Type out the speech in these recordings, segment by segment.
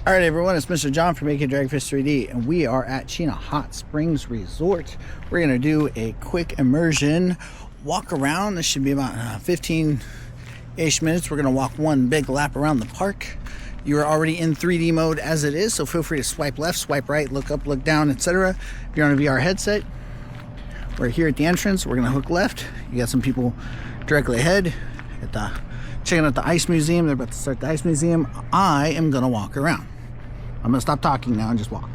All right, everyone, it's Mr. John from AK Dragfish 3D, and we are at Chena Hot Springs Resort. We're going to do a quick immersion walk around. This should be about 15-ish minutes. We're going to walk one big lap around the park. You are already in 3D mode as it is, so feel free to swipe left, swipe right, look up, look down, etc. If you're on a VR headset, we're here at the entrance. We're going to hook left. You got some people directly ahead at checking out the ice museum. They're about to start the ice museum. I am going to walk around. I'm going to stop talking now and just walk.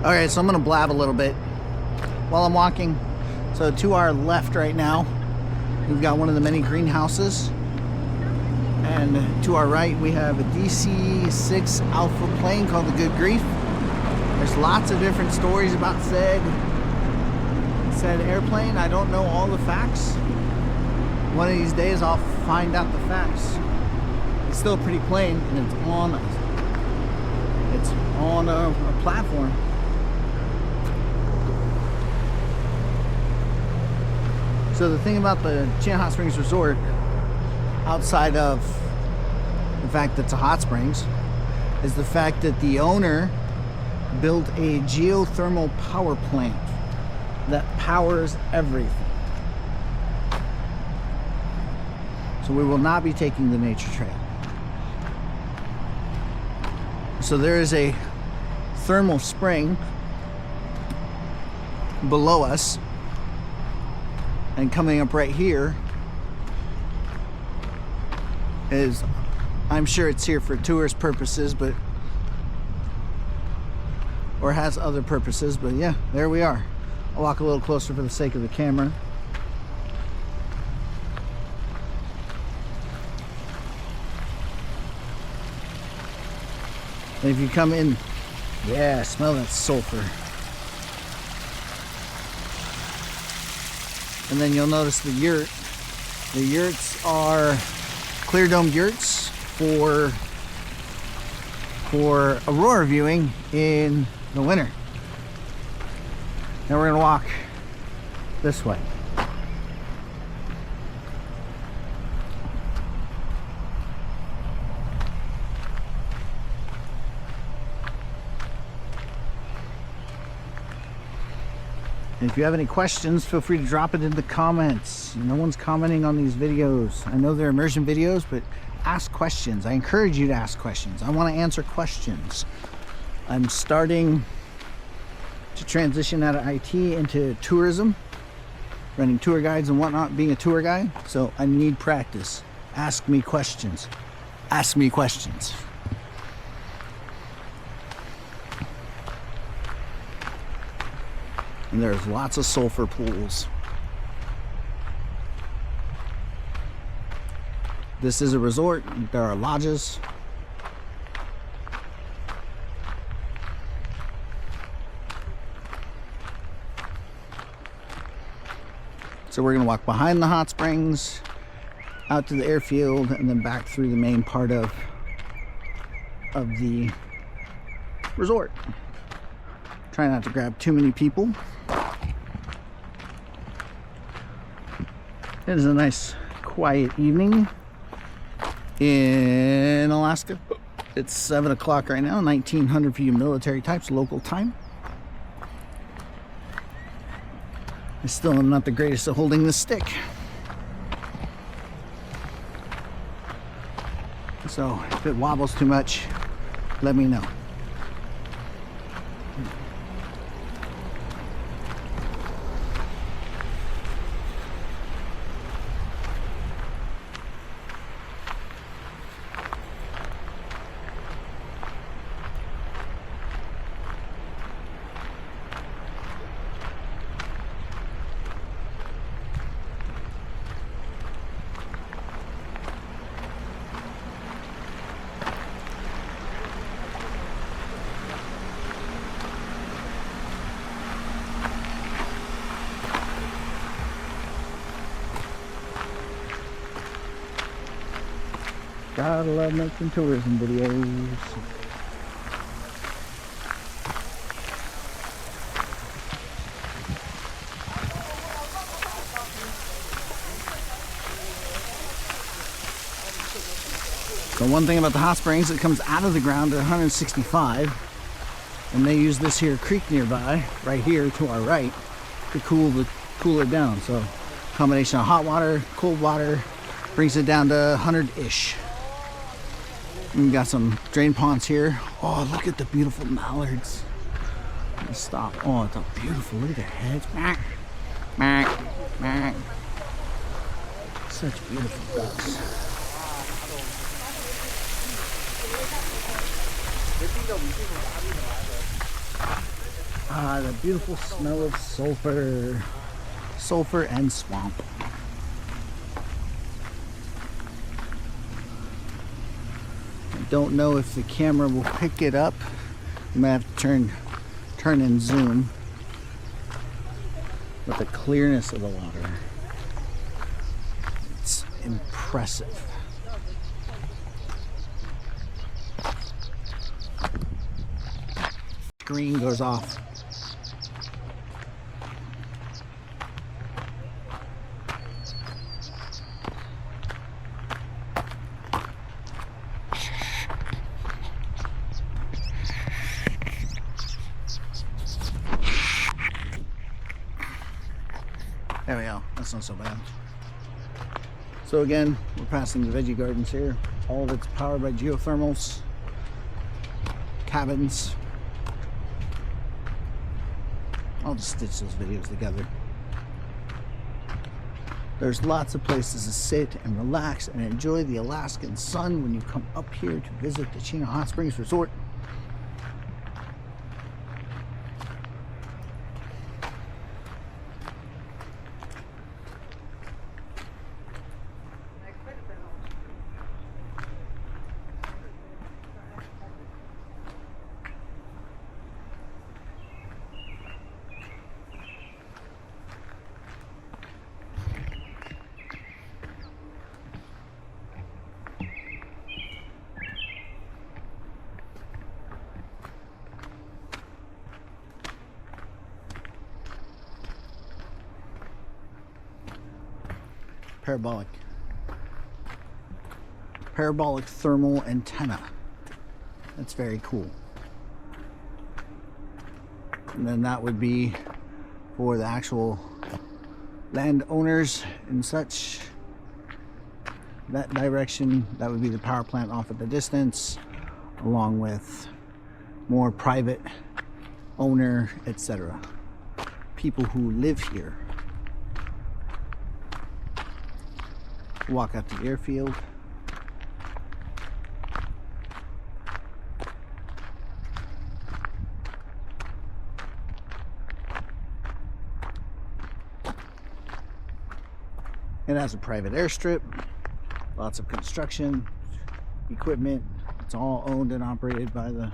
All right, so I'm gonna blab a little bit while I'm walking. So to our left right now, we've got one of the many greenhouses. And to our right, we have a DC-6 Alpha plane called the Good Grief. There's lots of different stories about said airplane. I don't know all the facts. One of these days, I'll find out the facts. It's still a pretty plane, and it's on a platform. So the thing about the Chena Hot Springs Resort, outside of the fact that it's a hot springs, is the fact that the owner built a geothermal power plant that powers everything. So we will not be taking the nature trail. So there is a thermal spring below us. And coming up right here is, I'm sure it's here for tourist purposes, or has other purposes, but yeah, there we are. I'll walk a little closer for the sake of the camera. And if you come in, yeah, smell that sulfur. And then you'll notice the yurt. The yurts are clear domed yurts for aurora viewing in the winter. Now we're gonna walk this way. If you have any questions, feel free to drop it in the comments. No one's commenting on these videos. I know they're immersion videos, but ask questions. I encourage you to ask questions. I want to answer questions. I'm starting to transition out of IT into tourism, running tour guides and whatnot, being a tour guide. So I need practice. Ask me questions. Ask me questions. And there's lots of sulfur pools. This is a resort. There are lodges. So we're gonna walk behind the hot springs, out to the airfield, and then back through the main part of the resort. Try not to grab too many people. It is a nice quiet evening in Alaska. It's 7 o'clock right now, 1900 for you military types, local time. I still am not the greatest at holding the stick. So if it wobbles too much, let me know. Gotta love making tourism videos. So one thing about the hot springs, it comes out of the ground at 165, and they use this here creek nearby, right here to our right, to cool it down. So combination of hot water, cold water, brings it down to 100-ish. We got some drain ponds here. Oh, look at the beautiful mallards. Let's stop. Oh, it's a beautiful. Look at their heads. Such beautiful ducks. Ah, the beautiful smell of sulfur. Sulfur and swamp. Don't know if the camera will pick it up. You might have to turn and zoom. But the clearness of the water, it's impressive. Screen goes off. There we go. That's not so bad. So again, we're passing the veggie gardens here. All of it's powered by geothermals, cabins. I'll just stitch those videos together. There's lots of places to sit and relax and enjoy the Alaskan sun when you come up here to visit the Chena Hot Springs Resort. Parabolic thermal antenna. That's very cool. And then that would be for the actual landowners and such. That direction, that would be the power plant off at the distance, along with more private owner, etc. People who live here. Walk out the airfield. It has a private airstrip, lots of construction equipment. It's all owned and operated by the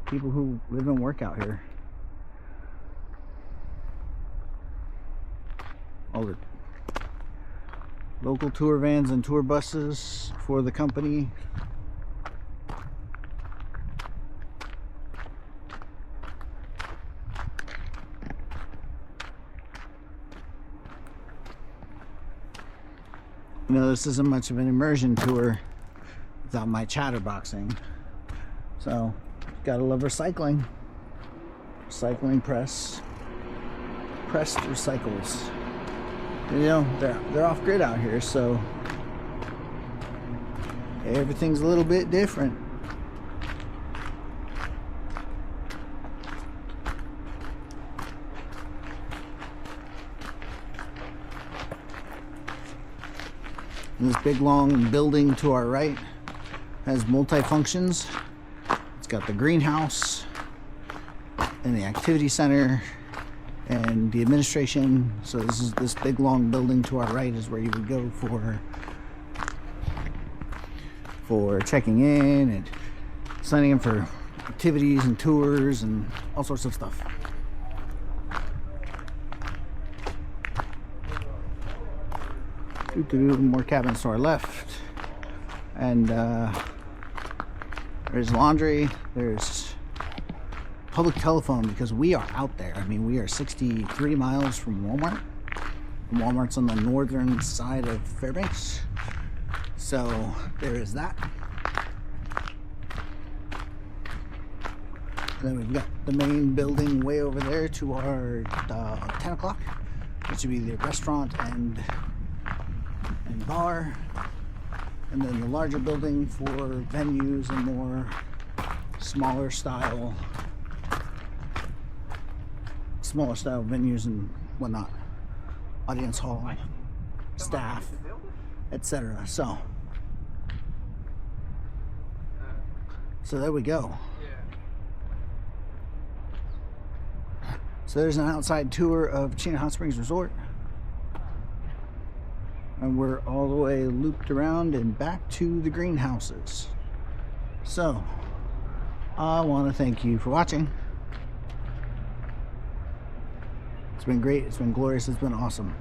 people who live and work out here. All the local tour vans and tour buses for the company. You know, this isn't much of an immersion tour without my chatterboxing. So, gotta love recycling. Recycling pressed recycles. You know, they're off grid out here, so everything's a little bit different. And this big long building to our right has multi-functions. It's got the greenhouse and the activity center and the administration. So this big long building to our right is where you would go for checking in and signing in for activities and tours and all sorts of stuff. More cabins to our left. And there's laundry, there's public telephone because we are out there. I mean, we are 63 miles from Walmart. Walmart's on the northern side of Fairbanks. So there is that. Then we've got the main building way over there to our 10 o'clock, which would be the restaurant and bar. And then the larger building for venues and more smaller style venues and whatnot. Audience hall, staff, etc. So there we go. So there's an outside tour of Chena Hot Springs Resort. And we're all the way looped around and back to the greenhouses. So I want to thank you for watching. It's been great. It's been glorious. It's been awesome.